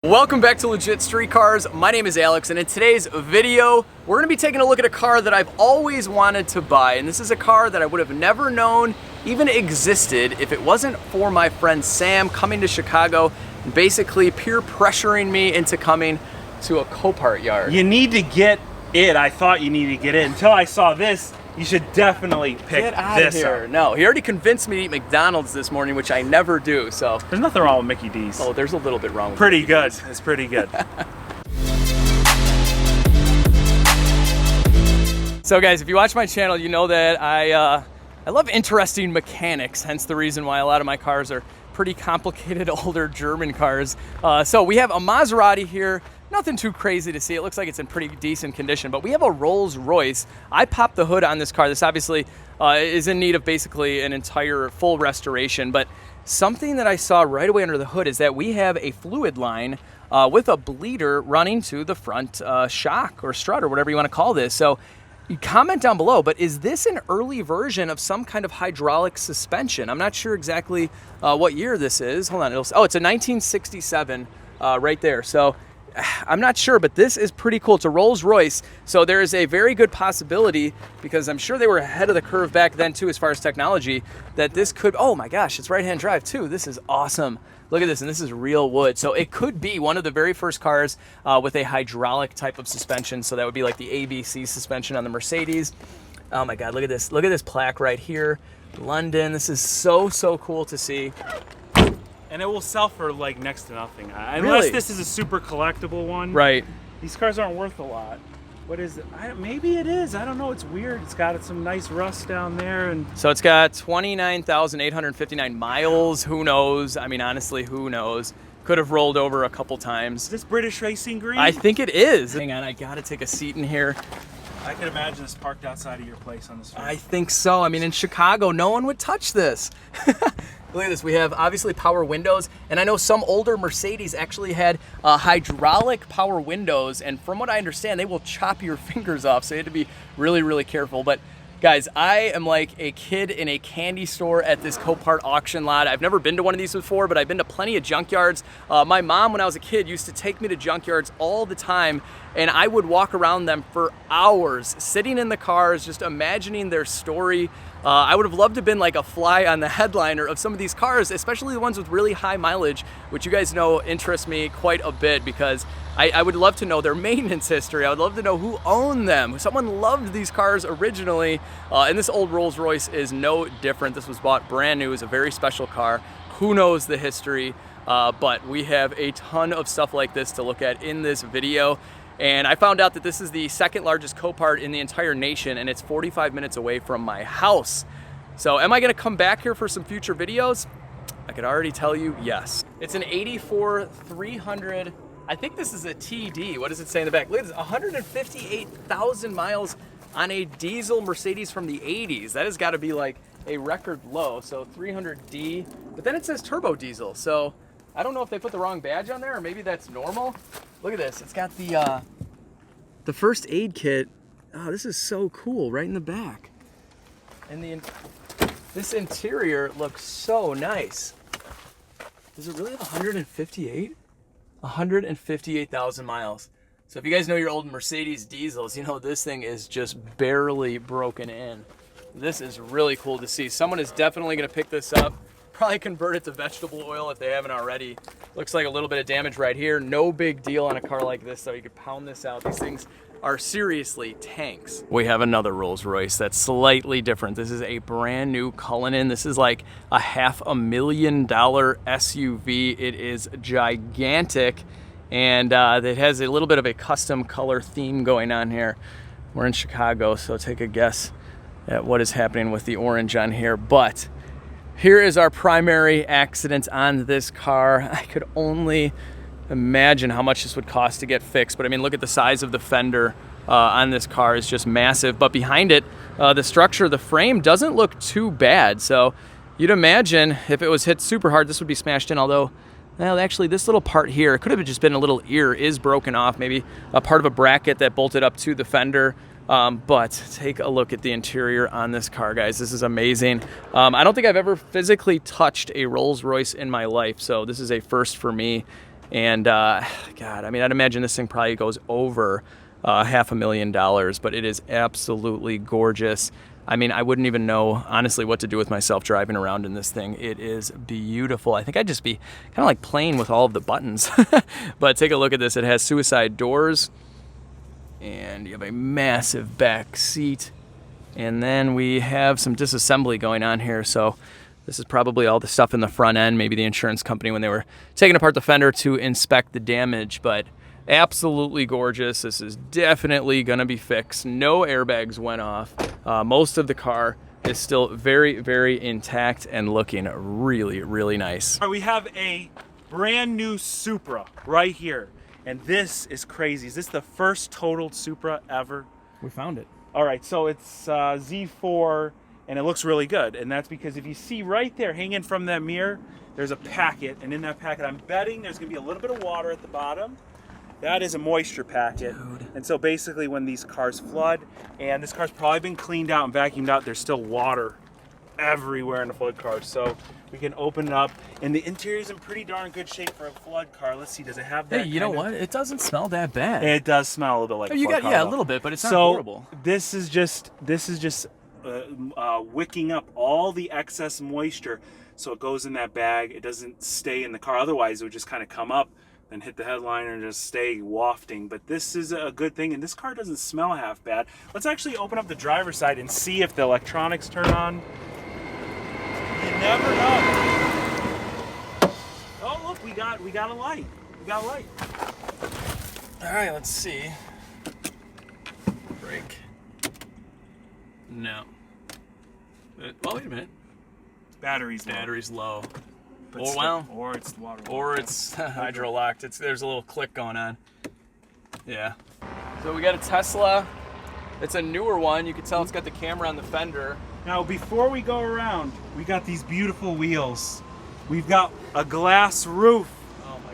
Welcome back to Legit Street Cars. My name is Alex, and in today's video, we're going to be taking a look at a car that I've always wanted to buy. And this is a car that I would have never known even existed if it wasn't for my friend Sam coming to Chicago and basically peer pressuring me into coming to a Copart yard. You need to get it. I thought you needed to get it until I saw this. You should definitely pick Get out of this here. up. No, he already convinced me to eat McDonald's this morning, which I never do, so. There's nothing wrong with Mickey D's. Oh, there's a little bit wrong with Pretty Mickey good. D's. It's pretty good. So guys, if you watch my channel, you know that I love interesting mechanics, hence the reason why a lot of my cars are pretty complicated older German cars. So we have a Maserati here. Nothing too crazy to see. It looks like it's in pretty decent condition, but we have a Rolls Royce. I popped the hood on this car. This obviously is in need of basically an entire full restoration, but something that I saw right away under the hood is that we have a fluid line with a bleeder running to the front shock or strut or whatever you want to call this. So you comment down below, but is this an early version of some kind of hydraulic suspension? I'm not sure exactly what year this is. Hold on. Oh, it's a 1967 right there. So I'm not sure, but this is pretty cool. It's a Rolls Royce, so there is a very good possibility, because I'm sure they were ahead of the curve back then too as far as technology, that this could, oh my gosh, it's right-hand drive too. This is awesome. Look at this, and this is real wood. So it could be one of the very first cars with a hydraulic type of suspension. So that would be like the ABC suspension on the Mercedes. Oh my God, look at this. Look at this plaque right here. London, this is so cool to see. And it will sell for like next to nothing. Unless Really? this is a super collectible one. Right. These cars aren't worth a lot. What is it? Maybe it is. I don't know. It's weird. It's got some nice rust down there. And So it's got 29,859 miles. Who knows? I mean, honestly, who knows? Could have rolled over a couple times. is this British Racing Green? I think it is. Hang on, I gotta take a seat in here. I can imagine this parked outside of your place on the street. I think so. I mean, in Chicago, no one would touch this. Look at this. We have obviously power windows, and I know some older Mercedes actually had hydraulic power windows, and from what I understand, they will chop your fingers off, so you have to be really careful. But guys, I am like a kid in a candy store at this Copart auction lot. I've never been to one of these before, but I've been to plenty of junkyards. My mom, when I was a kid, used to take me to junkyards all the time, and I would walk around them for hours, sitting in the cars, just imagining their story. I would have loved to have been like a fly on the headliner of some of these cars, especially the ones with really high mileage, which you guys know interest me quite a bit, because I would love to know their maintenance history. I would love to know who owned them. Someone loved these cars originally, and this old Rolls Royce is no different. This was bought brand new. It's a very special car. Who knows the history? But we have a ton of stuff like this to look at in this video. And I found out that this is the second largest Copart in the entire nation, and it's 45 minutes away from my house. So am I gonna come back here for some future videos? I could already tell you, yes. It's an 84 300, I think this is a TD. What does it say in the back? Look at this, 158,000 miles on a diesel Mercedes from the 80s. That has gotta be like a record low, so 300D. But then it says turbo diesel, so I don't know if they put the wrong badge on there, or maybe that's normal. Look at this, it's got the first aid kit. Oh, this is so cool, right in the back. And this interior looks so nice. Does it really have 158? 158,000 miles. So if you guys know your old Mercedes diesels, you know this thing is just barely broken in. This is really cool to see. Someone is definitely gonna pick this up. Probably convert it to vegetable oil if they haven't already. Looks like a little bit of damage right here. No big deal on a car like this, though. You could pound this out. These things are seriously tanks. We have another Rolls Royce that's slightly different. This is a brand new Cullinan. This is like a $500,000 SUV. It is gigantic, and it has a little bit of a custom color theme going on here. We're in Chicago, so take a guess at what is happening with the orange on here. But here is our primary accident on this car. I could only imagine how much this would cost to get fixed, but I mean, look at the size of the fender on this car is just massive. But behind it, the structure, the frame doesn't look too bad. So you'd imagine if it was hit super hard, this would be smashed in, although, well, actually this little part here, it could have just been a little ear is broken off, maybe a part of a bracket that bolted up to the fender. But take a look at the interior on this car, guys. This is amazing. I don't think I've ever physically touched a Rolls Royce in my life, so this is a first for me. And God, I mean, I'd imagine this thing probably goes over $500,000, but it is absolutely gorgeous. I mean, I wouldn't even know, honestly, what to do with myself driving around in this thing. It is beautiful. I think I'd just be kind of like playing with all of the buttons. But take a look at this. It has suicide doors, and you have a massive back seat. And then we have some disassembly going on here. So this is probably all the stuff in the front end, maybe the insurance company when they were taking apart the fender to inspect the damage. But absolutely gorgeous. This is definitely gonna be fixed. No airbags went off. Most of the car is still very, very intact and looking really, really nice. All right, we have a brand new Supra right here. And this is crazy. Is this the first totaled Supra ever? We found it. All right, so it's Z4 and it looks really good. And that's because if you see right there hanging from that mirror, there's a packet. And in that packet, I'm betting there's gonna be a little bit of water at the bottom. That is a moisture packet. Dude. And so basically when these cars flood, and this car's probably been cleaned out and vacuumed out, there's still water everywhere in the flood car. So we can open it up, and the interior's in pretty darn good shape for a flood car. Let's see, does it have that? Hey, you know what? It doesn't smell that bad. It does smell a little bit like you flood got car, yeah, though. a little bit, but it's not so horrible. This is just wicking up all the excess moisture, so it goes in that bag. It doesn't stay in the car. Otherwise, it would just kind of come up and hit the headliner and just stay wafting. But this is a good thing, and this car doesn't smell half bad. Let's actually open up the driver's side and see if the electronics turn on. You never know. Oh, look, we got a light. We got a light. All right, let's see. Brake. No. Oh, wait a minute. Battery's low. Battery's low. But Or still, well, or it's water. or it's hydro locked. There's a little click going on. Yeah. So we got a Tesla. It's a newer one. You can tell it's got the camera on the fender. Now, before we go around, we got these beautiful wheels. We've got a glass roof,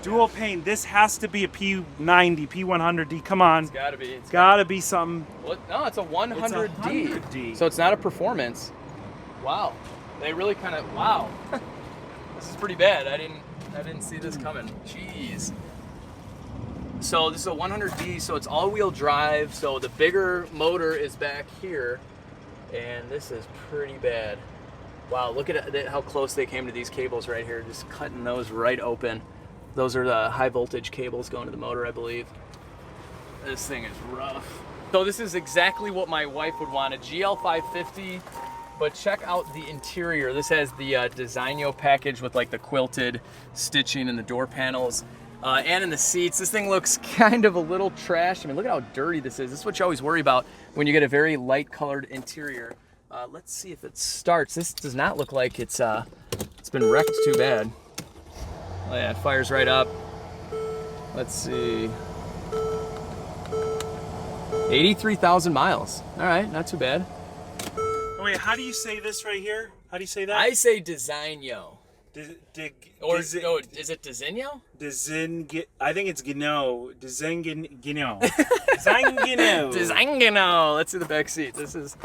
dual pane. This has to be a P90, P100D. Come on. It's gotta be. It's gotta be something. Well, no, it's a 100D. It's a 100D. So it's not a performance. Wow. They really kind of, wow. This is pretty bad. I didn't see this coming. Jeez. So this is a 100D, so it's all-wheel drive. So the bigger motor is back here, and this is pretty bad. Wow, look at how close they came to these cables right here, just cutting those right open. Those are the high voltage cables going to the motor, I believe. This thing is rough. So this is exactly what my wife would want, a GL550. But check out the interior. This has the Designo package with like the quilted stitching in the door panels and in the seats. This thing looks kind of a little trash. I mean, look at how dirty this is. This is what you always worry about when you get a very light colored interior. Let's see if it starts. This does not look like it's been wrecked too bad. Oh yeah, it fires right up. Let's see. 83,000 miles. All right, not too bad. Wait, how do you say this right here? How do you say that? I say Designo. Is it Designo? I think it's Gino. Designo. Designo. Designo. Let's see the back seat. This is.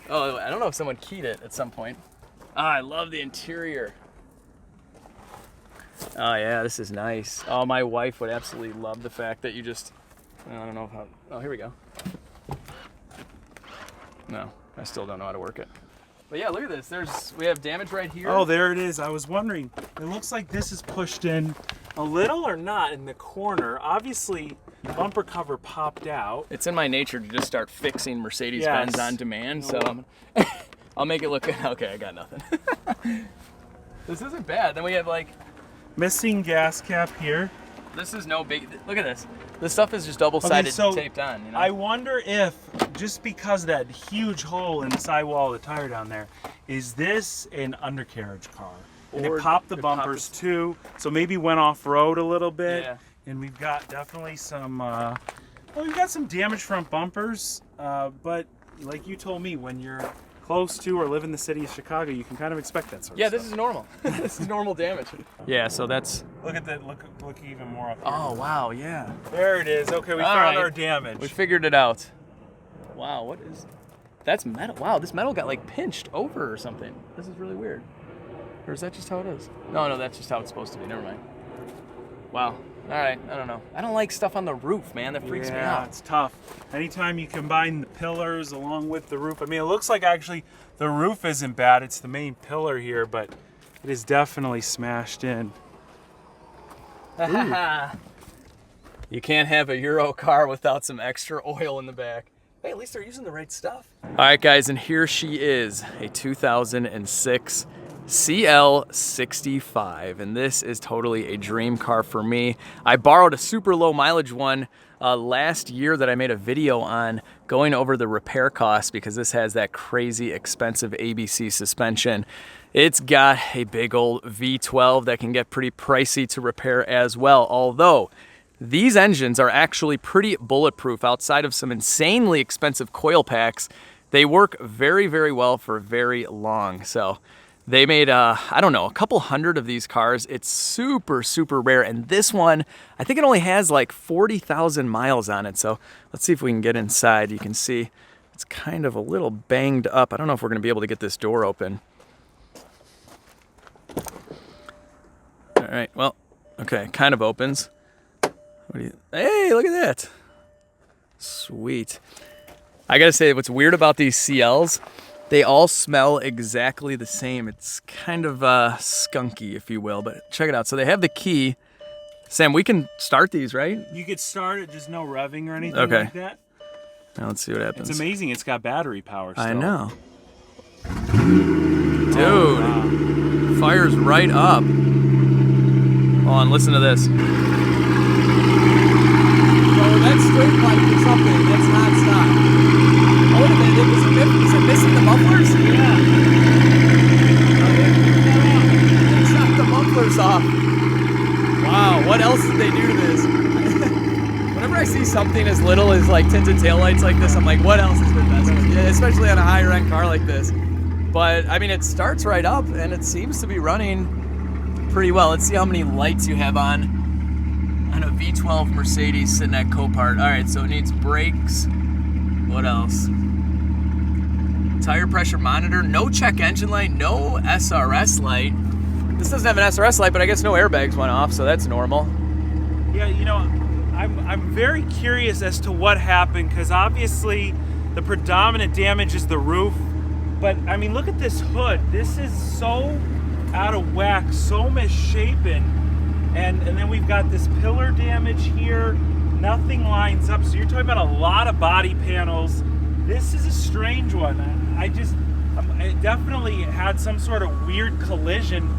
Oh, I don't know if someone keyed it at some point. Ah, I love the interior. Oh yeah, this is nice. Oh, my wife would absolutely love the fact that you just. I don't know how. Oh, here we go. No, I still don't know how to work it. But yeah, look at this. We have damage right here. Oh, there it is. I was wondering. It looks like this is pushed in a little or not in the corner. Obviously, the bumper cover popped out. It's in my nature to just start fixing Mercedes-Benz on demand, so I'll make it look good. Okay, I got nothing. This isn't bad. Then we have like... Missing gas cap here. This is no big... Look at this. This stuff is just double-sided taped on. You know? I wonder if, just because of that huge hole in the sidewall of the tire down there, is this an undercarriage car? And it popped the bumpers too, so maybe went off-road a little bit. Yeah. And we've got definitely some, we've got some damaged front bumpers, but like you told me, when you're close to or live in the city of Chicago, you can kind of expect that sort of stuff. Yeah, this is normal. This is normal damage. Yeah, so that's... Look at that, look even more up here. Oh, wow, yeah. There it is. Okay, we found our damage. We figured it out. Wow, what is... That's metal. Wow, this metal got like pinched over or something. This is really weird. Or is that just how it is? No, that's just how it's supposed to be. Never mind. Wow. All right, I don't know. I don't like stuff on the roof, man. That freaks me out. It's tough. Anytime you combine the pillars along with the roof, I mean, it looks like actually the roof isn't bad. It's the main pillar here, but it is definitely smashed in. You can't have a Euro car without some extra oil in the back. Hey, at least they're using the right stuff. All right, guys, and here she is, a 2006 CL65, and this is totally a dream car for me. I borrowed a super low mileage one last year that I made a video on going over the repair costs because this has that crazy expensive ABC suspension. It's got a big old V12 that can get pretty pricey to repair as well, although these engines are actually pretty bulletproof outside of some insanely expensive coil packs. They work very, very well for very long. So they made, I don't know, a couple hundred of these cars. It's super, super rare. And this one, I think it only has like 40,000 miles on it. So let's see if we can get inside. You can see it's kind of a little banged up. I don't know if we're gonna be able to get this door open. All right, well, okay, kind of opens. Hey, look at that. Sweet. I gotta say, what's weird about these CLs, they all smell exactly the same. It's kind of skunky, if you will, but check it out. So they have the key. Sam, we can start these, right? You could start it, just no revving or anything like that. Now let's see what happens. It's amazing it's got battery power still. I know. Dude, fires right up. Hold on, listen to this. Oh, that straight pipe is something. That's not stop. Oh, wait a minute. Is it missing the mufflers? Yeah. They shot the mufflers off. Wow, what else did they do to this? Whenever I see something as little as like tinted taillights like this, I'm like, what else has been messed with? Yeah, especially on a higher end car like this. But I mean, it starts right up and it seems to be running pretty well. Let's see how many lights you have on a V12 Mercedes sitting at Copart. All right, so it needs brakes. What else? Tire pressure monitor, no check engine light, no SRS light. This doesn't have an SRS light, but I guess no airbags went off, so that's normal. Yeah, you know, I'm very curious as to what happened, because obviously the predominant damage is the roof. But I mean, look at this hood. This is so out of whack, so misshapen. And then we've got this pillar damage here. Nothing lines up. So you're talking about a lot of body panels. This is a strange one. It definitely had some sort of weird collision.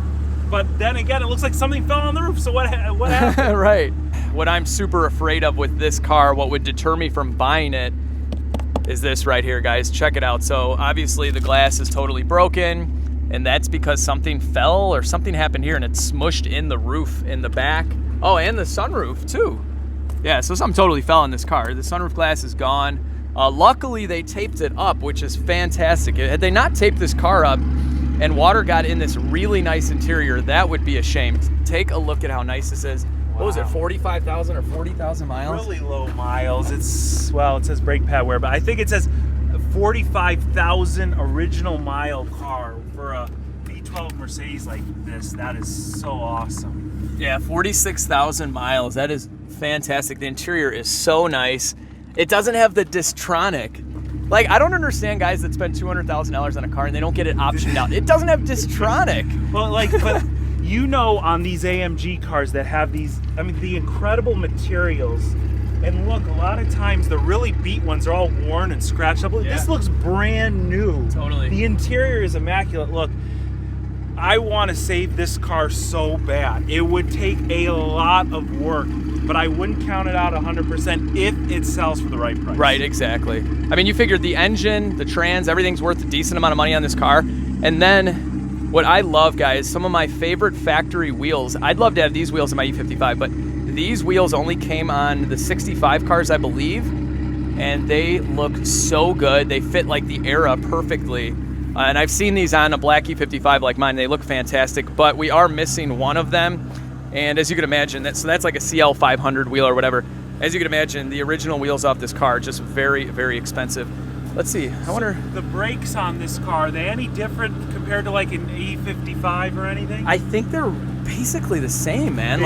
But then again, it looks like something fell on the roof. So what happened? Right. What I'm super afraid of with this car, what would deter me from buying it, is this right here, guys. Check it out. So obviously the glass is totally broken. And that's because something fell or something happened here and it smushed in the roof in the back. Oh, and the sunroof too. Yeah, so something totally fell in this car. The sunroof glass is gone. Luckily, they taped it up, which is fantastic. Had they not taped this car up and water got in this really nice interior, that would be a shame. Take a look at how nice this is. What was it, 45,000 or 40,000 miles? Really low miles. It's, well, it says brake pad wear, but I think it says 45,000 original mile car for a V12 Mercedes like this. That is so awesome. Yeah, 46,000 miles. That is fantastic. The interior is so nice. It doesn't have the Distronic. Like, I don't understand guys that spend $200,000 on a car and they don't get it optioned out. It doesn't have Distronic. Well, like, but you know, on these AMG cars that have these, I mean, the incredible materials. And look, a lot of times the really beat ones are all worn and scratched up. Yeah. This looks brand new. Totally. The interior is immaculate. Look, I want to save this car so bad. It would take a lot of work, but I wouldn't count it out 100% if it sells for the right price. Right, exactly. I mean, you figured the engine, the trans, everything's worth a decent amount of money on this car. And then what I love, guys, some of my favorite factory wheels. I'd love to have these wheels in my E55, but these wheels only came on the 65 cars, I believe, and they look so good. They fit like the era perfectly. And I've seen these on a black E55 like mine. They look fantastic, but we are missing one of them. And as you can imagine, that's like a CL 500 wheel or whatever. As you can imagine, the original wheels off this car are just very, very expensive. Let's see. I wonder. The brakes on this car, are they any different compared to like an E55 or anything? I think they're basically the same, man.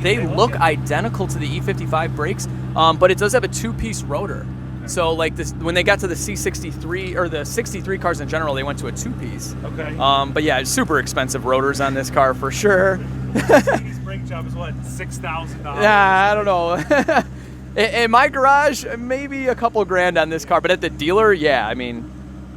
They look identical to the E55 brakes, but it does have a 2-piece rotor. So like this, when they got to the C63 or the 63 cars in general, they went to a 2-piece. Okay. But yeah, super expensive rotors on this car for sure. Mercedes brake job is what, $6,000? Yeah, I don't know. In my garage, maybe a couple grand on this car, but at the dealer, yeah, I mean,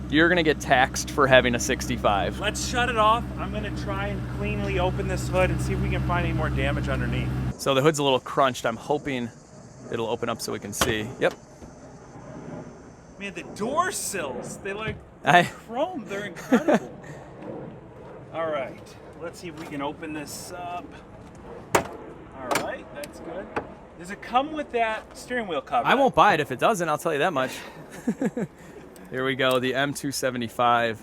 you're gonna get taxed for having a 65. Let's shut it off. I'm gonna try and cleanly open this hood and see if we can find any more damage underneath. So the hood's a little crunched. I'm hoping it'll open up so we can see. Yep. Man, the door sills, they're chrome, they're incredible. All right, let's see if we can open this up. All right, that's good. Does it come with that steering wheel cover? I won't buy it if it doesn't, I'll tell you that much. Here we go, the M275.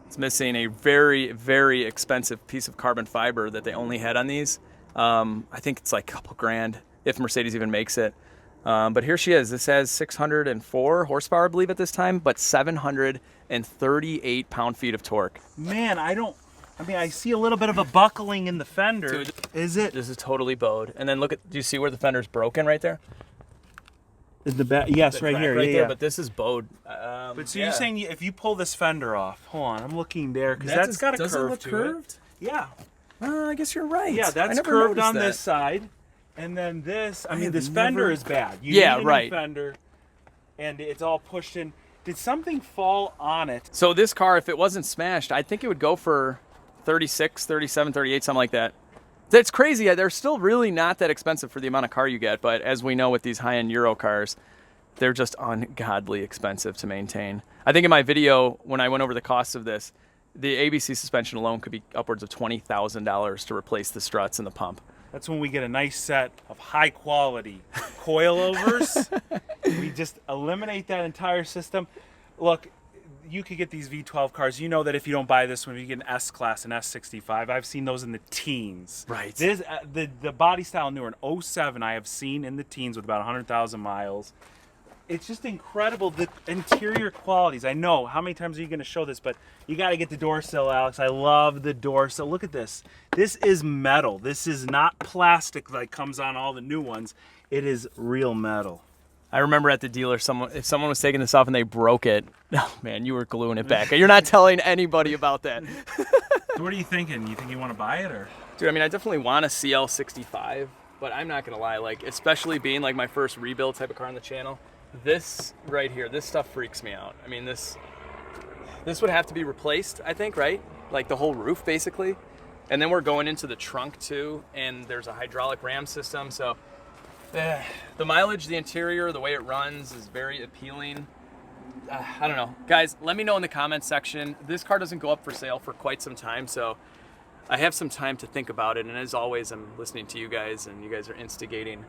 It's missing a very, very expensive piece of carbon fiber that they only had on these. I think it's like a couple grand, if Mercedes even makes it. But here she is. This has 604 horsepower, I believe, at this time, but 738 pound-feet of torque. Man, I see a little bit of a buckling in the fender. Dude, is it? This is totally bowed. And then look at, do you see where the fender's broken right there? In the back, yes, right here. Right yeah, there, yeah. but this is bowed. But so you're saying if you pull this fender off, hold on, I'm looking there, because that's got a curve to it. Does it look curved? Yeah. I guess you're right. Yeah, that's curved on this side. And then this, I mean, this fender is bad. You need a new fender, and it's all pushed in. Did something fall on it? So this car, if it wasn't smashed, I think it would go for 36, 37, 38, something like that. That's crazy. They're still really not that expensive for the amount of car you get, but as we know with these high-end Euro cars, they're just ungodly expensive to maintain. I think in my video, when I went over the cost of this, the ABC suspension alone could be upwards of $20,000 to replace the struts and the pump. That's when we get a nice set of high-quality coilovers. We just eliminate that entire system. Look, you could get these V12 cars. You know that if you don't buy this one, you get an S-Class and S65. I've seen those in the teens. Right. This, the body style newer, an 07, I have seen in the teens with about 100,000 miles. It's just incredible, the interior qualities. I know, how many times are you going to show this, but you got to get the door sill, Alex. I love the door sill. Look at this. This is metal. This is not plastic like comes on all the new ones. It is real metal. I remember at the dealer, if someone was taking this off and they broke it, oh man, you were gluing it back. You're not telling anybody about that. So what are you thinking? You think you want to buy it, or? Dude, I mean, I definitely want a CL65, but I'm not going to lie, like, especially being like my first rebuild type of car on the channel, this right here, this stuff freaks me out. I mean, this would have to be replaced, I think, right? Like the whole roof, basically. And then we're going into the trunk too, and there's a hydraulic ram system, so the mileage, the interior, the way it runs is very appealing. I don't know. Guys, let me know in the comments section. This car doesn't go up for sale for quite some time, so I have some time to think about it, and as always, I'm listening to you guys, and you guys are instigating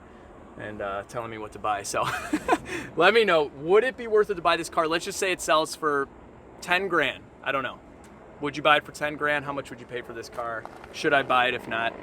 and telling me what to buy. So let me know, would it be worth it to buy this car? Let's just say it sells for 10 grand. I don't know. Would you buy it for 10 grand? How much would you pay for this car? Should I buy it? If not,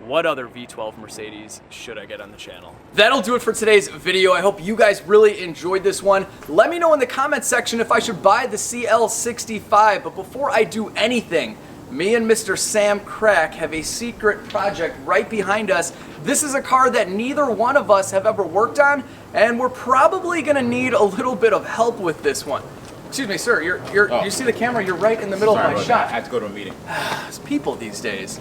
what other V12 Mercedes should I get on the channel? That'll do it for today's video. I hope you guys really enjoyed this one. Let me know in the comments section if I should buy the CL65. But before I do anything, me and Mr. Sam Crack have a secret project right behind us. This is a car that neither one of us have ever worked on, and we're probably gonna need a little bit of help with this one. Excuse me, sir, you see the camera, you're right in the middle of my shot. I had to go to a meeting. It's people these days.